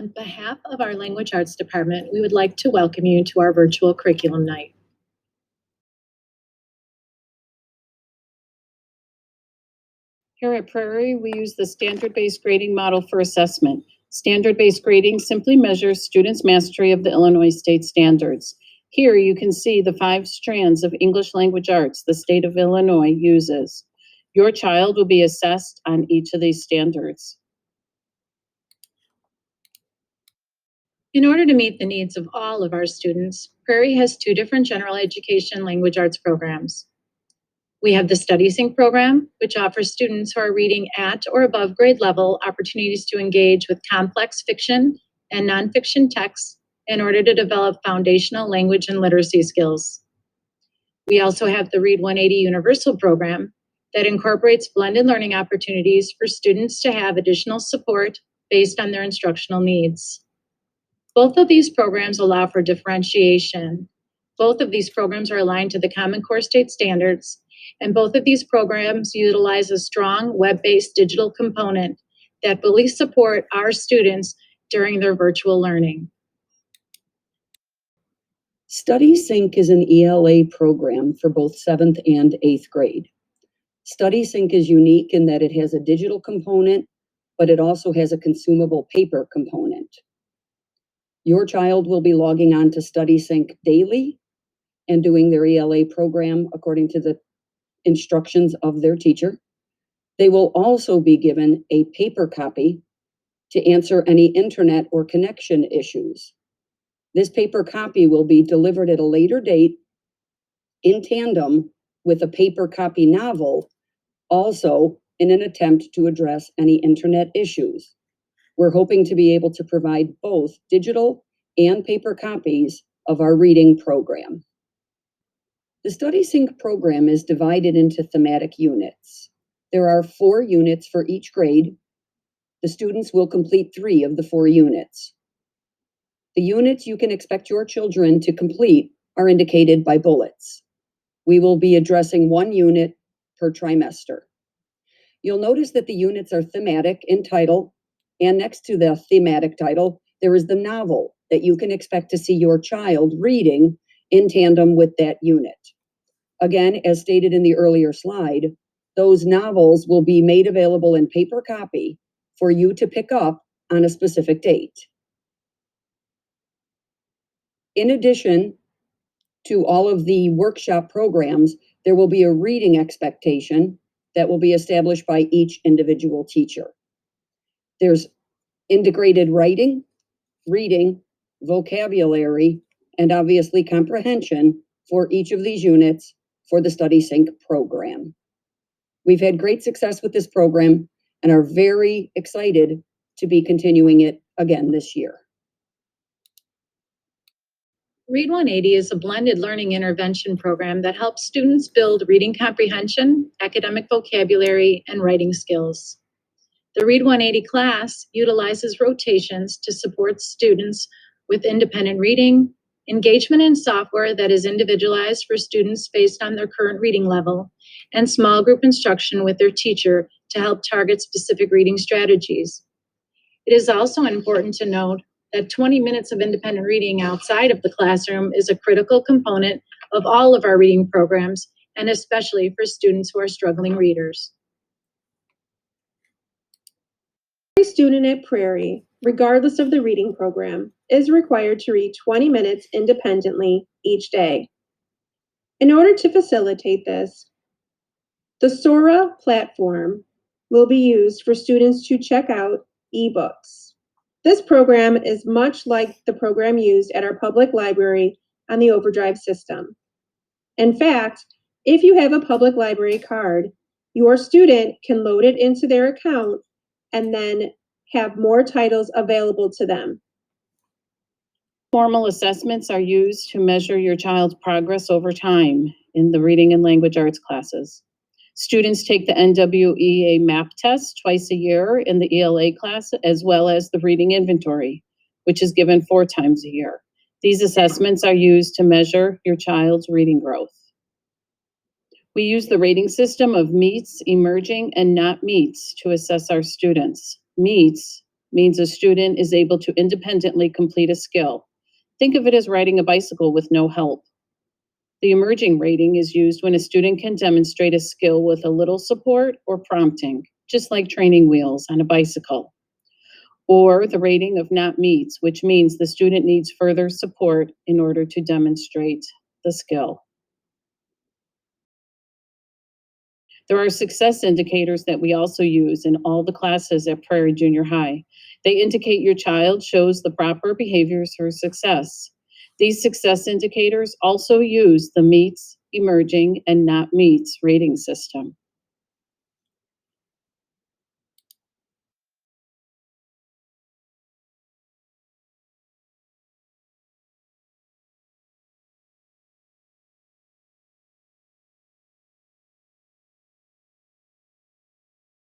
On behalf of our Language Arts Department, we would like to welcome you to our virtual curriculum night. Here at Prairie, we use the standard-based grading model for assessment. Standard-based grading simply measures students' mastery of the Illinois state standards. Here you can see the 5 strands of English language arts the state of Illinois uses. Your child will be assessed on each of these standards. In order to meet the needs of all of our students, Prairie has 2 different general education language arts programs. We have the Study Sync program, which offers students who are reading at or above grade level opportunities to engage with complex fiction and nonfiction texts in order to develop foundational language and literacy skills. We also have the Read 180 Universal program that incorporates blended learning opportunities for students to have additional support based on their instructional needs. Both of these programs allow for differentiation. Both of these programs are aligned to the Common Core state standards, and both of these programs utilize a strong web-based digital component that fully support our students during their virtual learning. Study Sync is an ELA program for both 7th and 8th grade. Study Sync is unique in that it has a digital component, but it also has a consumable paper component. Your child will be logging on to Study Sync daily and doing their ELA program according to the instructions of their teacher. They will also be given a paper copy to answer any internet or connection issues. This paper copy will be delivered at a later date in tandem with a paper copy novel, also in an attempt to address any internet issues. We're hoping to be able to provide both digital and paper copies of our reading program. The Study Sync program is divided into thematic units. There are 4 units for each grade. The students will complete 3 of the 4 units. The units you can expect your children to complete are indicated by bullets. We will be addressing 1 unit per trimester. You'll notice that the units are thematic in title, and next to the thematic title, there is the novel that you can expect to see your child reading in tandem with that unit. Again, as stated in the earlier slide, those novels will be made available in paper copy for you to pick up on a specific date. In addition to all of the workshop programs, there will be a reading expectation that will be established by each individual teacher. There's integrated writing, reading, vocabulary, and obviously comprehension for each of these units for the Study Sync program. We've had great success with this program and are very excited to be continuing it again this year. Read 180 is a blended learning intervention program that helps students build reading comprehension, academic vocabulary, and writing skills. The Read 180 class utilizes rotations to support students with independent reading, engagement in software that is individualized for students based on their current reading level, and small group instruction with their teacher to help target specific reading strategies. It is also important to note that 20 minutes of independent reading outside of the classroom is a critical component of all of our reading programs, and especially for students who are struggling readers. Every student at Prairie, regardless of the reading program, is required to read 20 minutes independently each day. In order to facilitate this, the Sora platform will be used for students to check out ebooks. This program is much like the program used at our public library on the Overdrive system. In fact, if you have a public library card, your student can load it into their account and then have more titles available to them. Formal assessments are used to measure your child's progress over time in the reading and language arts classes. Students take the NWEA MAP test twice a year in the ELA class, as well as the reading inventory, which is given 4 times a year. These assessments are used to measure your child's reading growth. We use the rating system of meets, emerging, and not meets to assess our students. Meets means a student is able to independently complete a skill. Think of it as riding a bicycle with no help. The emerging rating is used when a student can demonstrate a skill with a little support or prompting, just like training wheels on a bicycle. Or the rating of not meets, which means the student needs further support in order to demonstrate the skill. There are success indicators that we also use in all the classes at Prairie Junior High. They indicate your child shows the proper behaviors for success. These success indicators also use the meets, emerging, and not meets rating system.